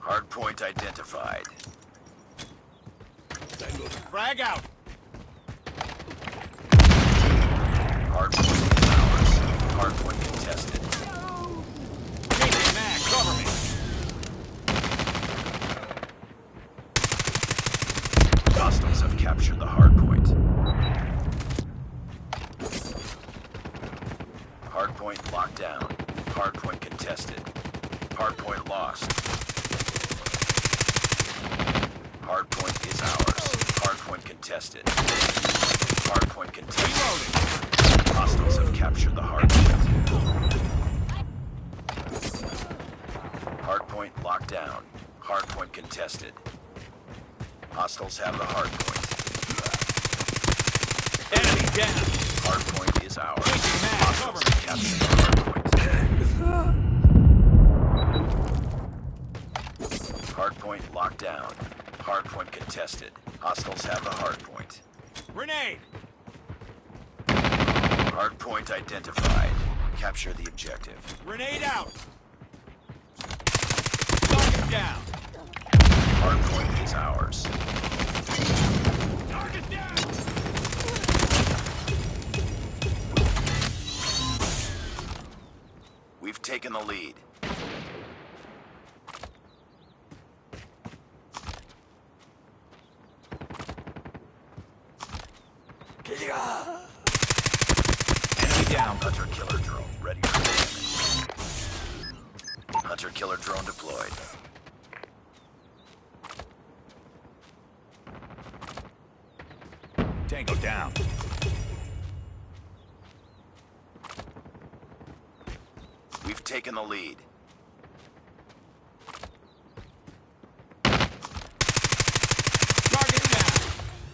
Hardpoint identified. Frag out! Hardpoint is ours. Hardpoint contested. Changing mag, cover me! Hostiles have captured the hardpoint. Hardpoint locked down. Hardpoint contested. Hardpoint lost. Hardpoint is ours. Hardpoint contested. Hardpoint contested. Reloading! Hostiles have captured the hardpoint. Hardpoint locked down. Hardpoint contested. Hostiles have the hardpoint. Enemy down! Hardpoint is ours. Changing mag, Hostiles cover have captured the hardpoint. Hardpoint locked down. Hardpoint contested. Hostiles have the hardpoint. Grenade! Hardpoint identified. Capture the objective. Grenade out! Target down! Hardpoint is ours. Target down! We've taken the lead. Enemy down. Hunter-killer drone ready for deployment. Hunter-killer drone deployed. Tango down. We've taken the lead. Target down!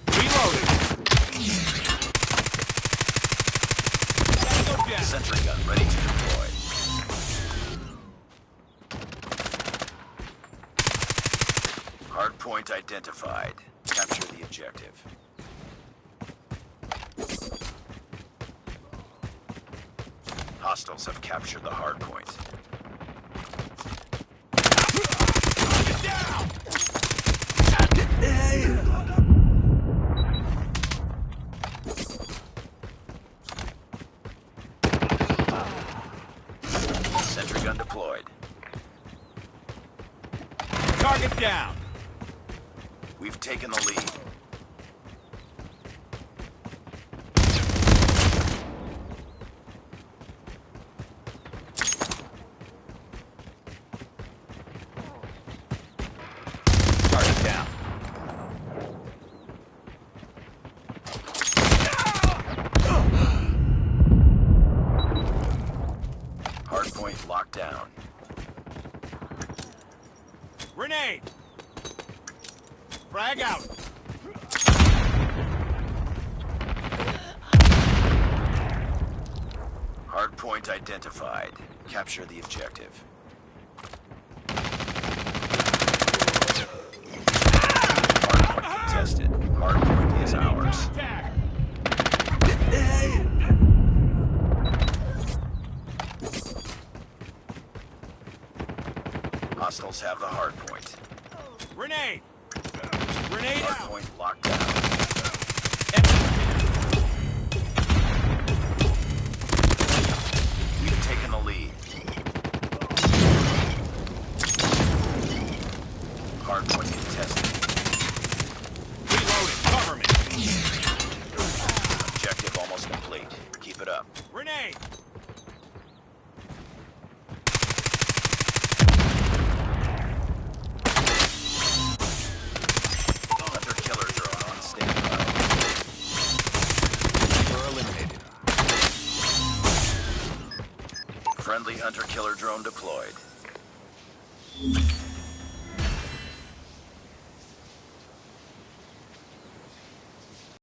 Reloading! Tango down! Sentry gun ready to deploy. Hardpoint identified. Capture the objective. Hostiles have captured the hardpoint. Get down! Sentry gun deployed. Target down! We've taken the lead. Target down. Hardpoint locked down. Grenade! Frag out! Hardpoint identified. Capture the objective. Hardpoint contested. Hardpoint is ours. Attack! Hostiles have the hardpoint. Grenade! Grenade out! Hardpoint locked down. We've taken the lead. Hardpoint contested. Reloading! Cover me! Objective almost complete. Keep it up. Grenade! Hunter-killer drone on standby. We're eliminated. Friendly hunter-killer drone deployed.